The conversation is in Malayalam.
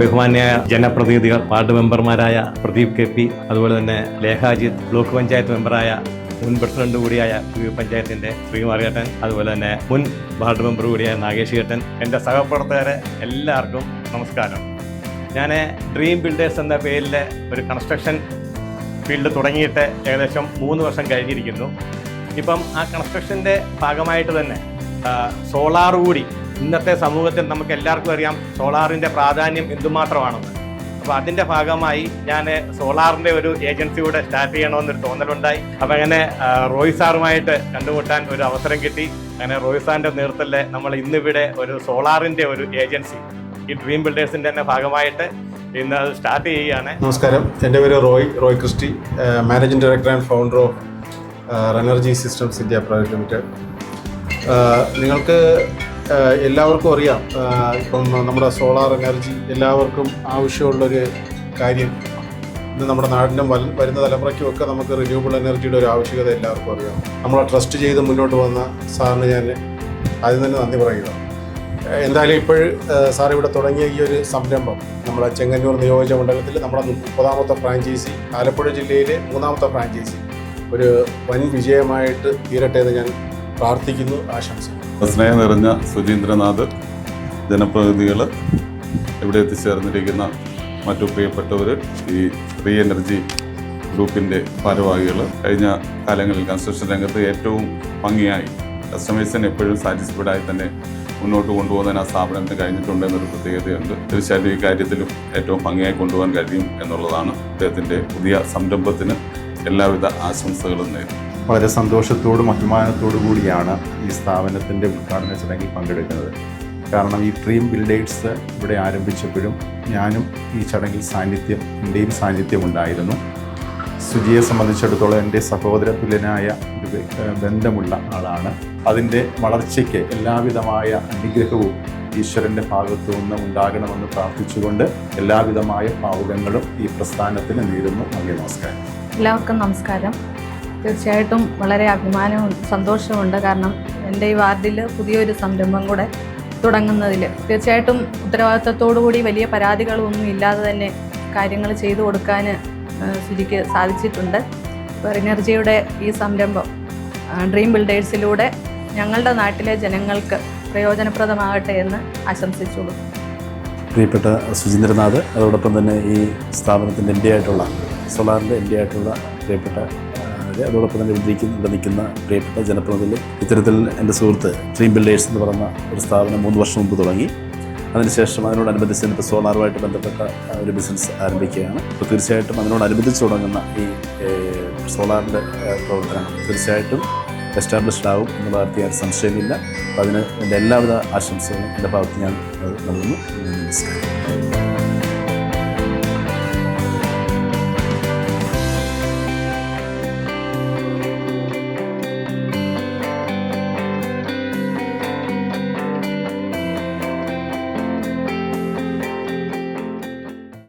ബഹുമാന്യായ ജനപ്രതിനിധികൾ, വാർഡ് മെമ്പർമാരായ പ്രദീപ് KP, അതുപോലെ തന്നെ ലേഖാജിത്ത്, ബ്ലോക്ക് പഞ്ചായത്ത് മെമ്പറായ മുൻ പ്രസിഡന്റ് കൂടിയായ പഞ്ചായത്തിന്റെ ശ്രീമാറിയേട്ടൻ, അതുപോലെ തന്നെ മുൻ വാർഡ് മെമ്പർ കൂടിയായ നാഗേഷ് ചേട്ടൻ, എൻ്റെ സഹപ്രവർത്തകരെ എല്ലാവർക്കും നമസ്കാരം. ഞാൻ ഡ്രീം ബിൽഡേഴ്സ് എന്ന പേരിൽ ഒരു കൺസ്ട്രക്ഷൻ ഫീൽഡ് തുടങ്ങിയിട്ട് ഏകദേശം 3 വർഷം കഴിഞ്ഞിരിക്കുന്നു. ഇപ്പം ആ കൺസ്ട്രക്ഷൻ്റെ ഭാഗമായിട്ട് തന്നെ സോളാർ കൂടി ഇന്നത്തെ സമൂഹത്തിൽ നമുക്ക് എല്ലാവർക്കും അറിയാം സോളാറിൻ്റെ പ്രാധാന്യം എന്തുമാത്രമാണെന്ന്. അപ്പോൾ അതിൻ്റെ ഭാഗമായി ഞാൻ സോളാറിൻ്റെ ഒരു ഏജൻസി കൂടെ സ്റ്റാർട്ട് ചെയ്യണമെന്നൊരു തോന്നലുണ്ടായി. അപ്പോൾ അങ്ങനെ റോയ് സാറുമായിട്ട് കണ്ടുമുട്ടാൻ ഒരു അവസരം കിട്ടി. അങ്ങനെ റോയ് സാറിൻ്റെ നേതൃത്വത്തിൽ നമ്മൾ ഇന്നിവിടെ ഒരു സോളാറിൻ്റെ ഒരു ഏജൻസി ഈ ഡ്രീം ബിൽഡേഴ്സിൻ്റെ തന്നെ ഭാഗമായിട്ട് ഇന്ന് അത് സ്റ്റാർട്ട് ചെയ്യുകയാണ്. നമസ്കാരം, എൻ്റെ പേര് Roy Christy, managing director and founder of Renergy systems India private limited. നിങ്ങൾക്ക് എല്ലാവർക്കും അറിയാം, ഇപ്പം നമ്മുടെ സോളാർ എനർജി എല്ലാവർക്കും ആവശ്യമുള്ളൊരു കാര്യം. ഇന്ന് നമ്മുടെ നാടിനും വരുന്ന തലമുറയ്ക്കുമൊക്കെ നമുക്ക് റിന്യൂവബിൾ എനർജിയുടെ ഒരു ആവശ്യകത എല്ലാവർക്കും അറിയാം. നമ്മളെ ട്രസ്റ്റ് ചെയ്ത് മുന്നോട്ട് വന്ന സാറിന് ഞാൻ ആദ്യം തന്നെ നന്ദി പറയുക. എന്തായാലും ഇപ്പോൾ സാർ ഇവിടെ തുടങ്ങിയ ഈ ഒരു സംരംഭം നമ്മുടെ ചെങ്ങന്നൂർ നിയോജക മണ്ഡലത്തിൽ നമ്മുടെ 30ാമത്തെ ഫ്രാഞ്ചൈസി, ആലപ്പുഴ ജില്ലയിലെ 3ാമത്തെ ഫ്രാഞ്ചൈസി ഒരു വൻ വിജയമായിട്ട് തീരട്ടെ എന്ന് ഞാൻ പ്രാർത്ഥിക്കുന്നു, ആശംസിക്കുന്നു. സ്നേഹം നിറഞ്ഞ സുചീന്ദ്രനാഥ്, ജനപ്രതിനിധികൾ, ഇവിടെ എത്തിച്ചേർന്നിരിക്കുന്ന മറ്റു പ്രിയപ്പെട്ടവർ, ഈ റീ എനർജി ഗ്രൂപ്പിൻ്റെ ഭാരവാഹികൾ, കഴിഞ്ഞ കാലങ്ങളിൽ കൺസ്ട്രക്ഷൻ രംഗത്ത് ഏറ്റവും ഭംഗിയായി കസ്റ്റമേഴ്സിനെ എപ്പോഴും സാറ്റിസ്ഫൈഡായി തന്നെ മുന്നോട്ട് കൊണ്ടുപോകാൻ ആ സ്ഥാപനത്തിന് കഴിഞ്ഞിട്ടുണ്ട് എന്നൊരു പ്രത്യേകതയുണ്ട്. തീർച്ചയായിട്ടും ഈ കാര്യത്തിലും ഏറ്റവും ഭംഗിയായി കൊണ്ടുപോകാൻ കഴിയും എന്നുള്ളതാണ്. അദ്ദേഹത്തിൻ്റെ പുതിയ സംരംഭത്തിന് എല്ലാവിധ ആശംസകളും നേരുന്നു. വളരെ സന്തോഷത്തോടും അഭിമാനത്തോടു കൂടിയാണ് ഈ സ്ഥാപനത്തിൻ്റെ ഉദ്ഘാടന ചടങ്ങിൽ പങ്കെടുക്കുന്നത്. കാരണം ഈ ഡ്രീം ബിൽഡേഴ്സ് ഇവിടെ ആരംഭിച്ചപ്പോഴും ഞാനും ഈ ചടങ്ങിൽ എൻ്റെയും സാന്നിധ്യം ഉണ്ടായിരുന്നു. സുജിയെ സംബന്ധിച്ചിടത്തോളം എൻ്റെ സഹോദര തുല്യനായ ഒരു ബന്ധമുള്ള ആളാണ്. അതിൻ്റെ വളർച്ചയ്ക്ക് എല്ലാവിധമായ അനുഗ്രഹവും ഈശ്വരൻ്റെ ഭാഗത്തു നിന്ന് ഉണ്ടാകണമെന്ന് പ്രാർത്ഥിച്ചുകൊണ്ട് എല്ലാവിധമായ ഭാവുകങ്ങളും ഈ പ്രസ്ഥാനത്തിന് നേരുന്നു. നന്ദി, നമസ്കാരം. എല്ലാവർക്കും നമസ്കാരം. തീർച്ചയായിട്ടും വളരെ അഭിമാനവും സന്തോഷമുണ്ട്. കാരണം എൻ്റെ ഈ വാർഡിൽ പുതിയൊരു സംരംഭം കൂടെ തുടങ്ങുന്നതിൽ തീർച്ചയായിട്ടും ഉത്തരവാദിത്തത്തോടുകൂടി വലിയ പരാതികളൊന്നും ഇല്ലാതെ തന്നെ കാര്യങ്ങൾ ചെയ്തു കൊടുക്കാൻ സുജിക്ക് സാധിച്ചിട്ടുണ്ട്. എനർജിയുടെ ഈ സംരംഭം ഡ്രീം ബിൽഡേഴ്സിലൂടെ ഞങ്ങളുടെ നാട്ടിലെ ജനങ്ങൾക്ക് പ്രയോജനപ്രദമാകട്ടെ എന്ന് ആശംസിച്ചുള്ളൂ. പ്രിയപ്പെട്ട സുചീന്ദ്രനാഥ്, അതോടൊപ്പം തന്നെ ഈ സ്ഥാപനത്തിൻ്റെ MD ആയിട്ടുള്ള സോളാറിൻ്റെ MD ആയിട്ടുള്ള പ്രിയപ്പെട്ട അതോടൊപ്പം തന്നെ ഇവിടെ നിൽക്കുന്ന പ്രിയപ്പെട്ട ജനപ്രതിനിധികൾ, ഇത്തരത്തിൽ എൻ്റെ സുഹൃത്ത് ഡ്രീം ബിൽഡേഴ്സ് എന്ന് പറയുന്ന ഒരു സ്ഥാപനം 3 വർഷം മുമ്പ് തുടങ്ങി. അതിനുശേഷം അതിനോടനുബന്ധിച്ച് ഇപ്പോൾ സോളാറുമായിട്ട് ബന്ധപ്പെട്ട ഒരു ബിസിനസ് ആരംഭിക്കുകയാണ്. അപ്പോൾ തീർച്ചയായിട്ടും അതിനോടനുബന്ധിച്ച് തുടങ്ങുന്ന ഈ സോളാറിൻ്റെ പ്രവർത്തനം തീർച്ചയായിട്ടും എസ്റ്റാബ്ലിഷ്ഡ് ആവും എന്നുള്ള കാര്യത്തിൽ സംശയമില്ല. അപ്പോൾ അതിന് എൻ്റെ എല്ലാവിധ ആശംസകളും എൻ്റെ ഭാഗത്ത് ഞാൻ നൽകുന്നു. നമസ്കാരം.